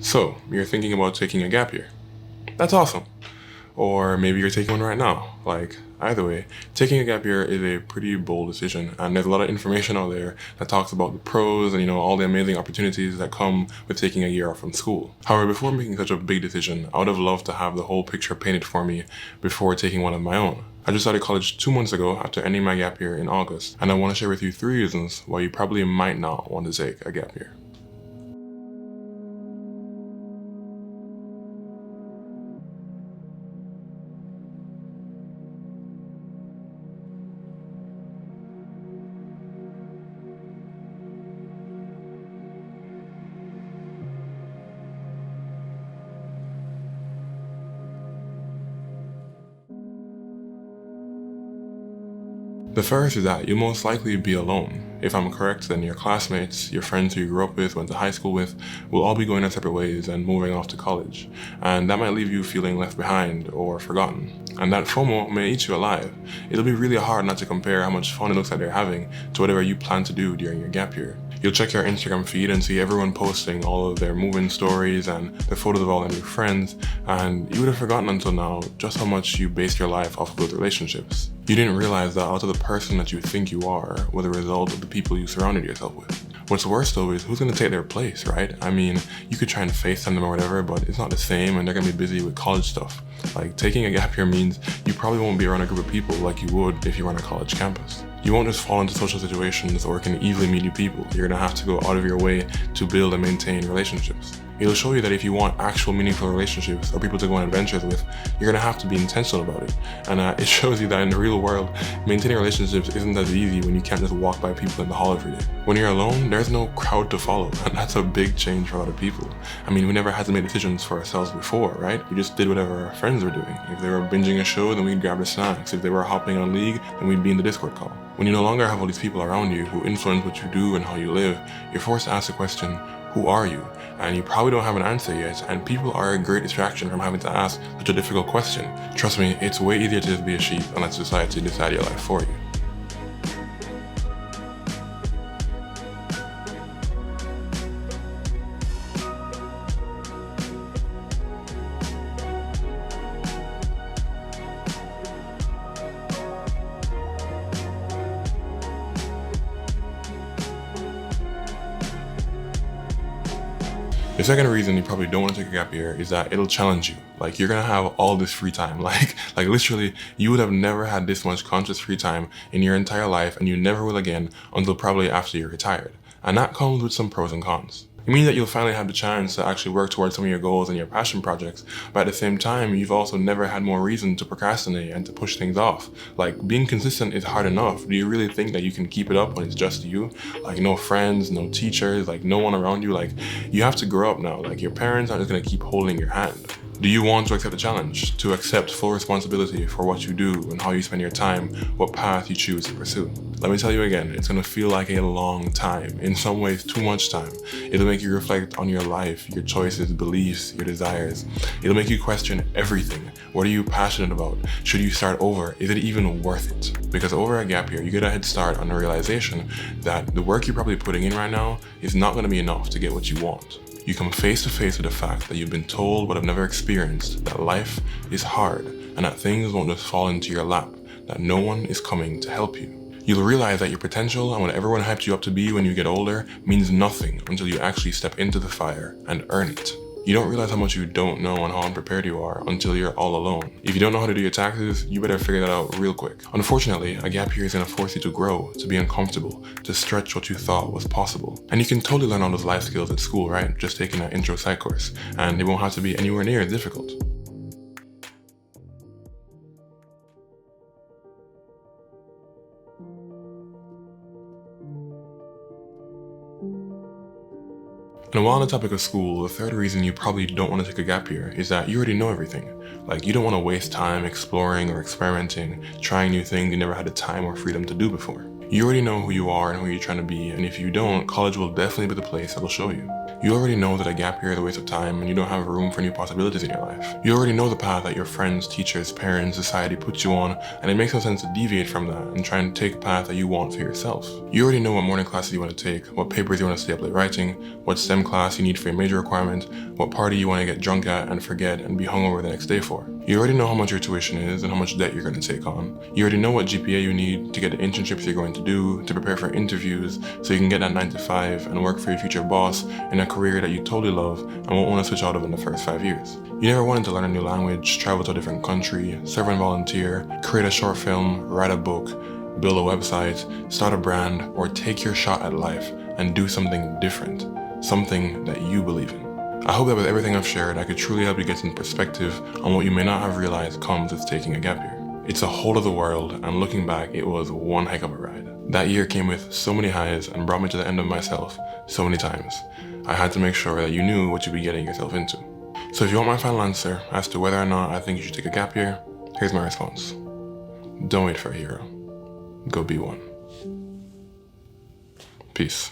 So, you're thinking about taking a gap year. That's awesome. Or maybe you're taking one right now. Either way, taking a gap year is a pretty bold decision, and there's a lot of information out there that talks about the pros and all the amazing opportunities that come with taking a year off from school. However, before making such a big decision, I would have loved to have the whole picture painted for me before taking one of my own. I just started college 2 months ago after ending my gap year in August, and I want to share with you 3 reasons why you probably might not want to take a gap year. The first is that you'll most likely be alone. If I'm correct, then your classmates, your friends who you grew up with, went to high school with, will all be going their separate ways and moving off to college. And that might leave you feeling left behind or forgotten. And that FOMO may eat you alive. It'll be really hard not to compare how much fun it looks like they're having to whatever you plan to do during your gap year. You'll check your Instagram feed and see everyone posting all of their moving stories and the photos of all their new friends, and you would have forgotten until now just how much you base your life off of those relationships. You didn't realize that a lot of the person that you think you are was a result of the people you surrounded yourself with. What's worse though is who's going to take their place, right? I mean, you could try and FaceTime them or whatever, but it's not the same and they're going to be busy with college stuff. Taking a gap year means you probably won't be around a group of people like you would if you were on a college campus. You won't just fall into social situations or can easily meet new people. You're going to have to go out of your way to build and maintain relationships. It'll show you that if you want actual meaningful relationships or people to go on adventures with, you're gonna have to be intentional about it. And it shows you that in the real world, maintaining relationships isn't as easy when you can't just walk by people in the hall every day. When you're alone, there's no crowd to follow, and that's a big change for a lot of people. I mean, we never had to make decisions for ourselves before, right? We just did whatever our friends were doing. If they were binging a show, then we'd grab the snacks. If they were hopping on League, then we'd be in the Discord call. When you no longer have all these people around you who influence what you do and how you live, you're forced to ask the question, who are you? And you probably don't have an answer yet, and people are a great distraction from having to ask such a difficult question. Trust me, it's way easier to just be a sheep and let society decide your life for you. The second reason you probably don't want to take a gap year is that it'll challenge you. You're gonna have all this free time. Literally, you would have never had this much conscious free time in your entire life, and you never will again until probably after you're retired. And that comes with some pros and cons. It means that you'll finally have the chance to actually work towards some of your goals and your passion projects, but at the same time, you've also never had more reason to procrastinate and to push things off. Being consistent is hard enough. Do you really think that you can keep it up when it's just you? No friends, no teachers, no one around you. You have to grow up now. Your parents aren't just gonna keep holding your hand. Do you want to accept the challenge? To accept full responsibility for what you do and how you spend your time, what path you choose to pursue? Let me tell you again, it's gonna feel like a long time. In some ways, too much time. It'll make you reflect on your life, your choices, beliefs, your desires. It'll make you question everything. What are you passionate about? Should you start over? Is it even worth it? Because over a gap year, you get a head start on the realization that the work you're probably putting in right now is not gonna be enough to get what you want. You come face to face with the fact that you've been told but have never experienced, that life is hard and that things won't just fall into your lap, that no one is coming to help you. You'll realize that your potential and what everyone hyped you up to be when you get older means nothing until you actually step into the fire and earn it. You don't realize how much you don't know and how unprepared you are until you're all alone. If you don't know how to do your taxes, you better figure that out real quick. Unfortunately, a gap year is going to force you to grow, to be uncomfortable, to stretch what you thought was possible. And you can totally learn all those life skills at school, right? Just taking an intro psych course. And it won't have to be anywhere near as difficult. And while on the topic of school, the third reason you probably don't want to take a gap year is that you already know everything. You don't want to waste time exploring or experimenting, trying new things you never had the time or freedom to do before. You already know who you are and who you're trying to be, and if you don't, college will definitely be the place that'll show you. You already know that a gap year is a waste of time and you don't have room for new possibilities in your life. You already know the path that your friends, teachers, parents, society puts you on, and it makes no sense to deviate from that and try and take a path that you want for yourself. You already know what morning classes you want to take, what papers you want to stay up late writing, what STEM class you need for your major requirement, what party you want to get drunk at and forget and be hungover the next day for. You already know how much your tuition is and how much debt you're going to take on. You already know what GPA you need to get the internships you're going to do, to prepare for interviews, so you can get that 9 to 5 and work for your future boss in a career that you totally love and won't want to switch out of in the first 5 years. You never wanted to learn a new language, travel to a different country, serve and volunteer, create a short film, write a book, build a website, start a brand, or take your shot at life and do something different, something that you believe in. I hope that with everything I've shared, I could truly help you get some perspective on what you may not have realized comes with taking a gap year. It's a whole other world, and looking back, it was one heck of a ride. That year came with so many highs and brought me to the end of myself so many times. I had to make sure that you knew what you'd be getting yourself into. So if you want my final answer as to whether or not I think you should take a gap year, here's my response. Don't wait for a hero. Go be one. Peace.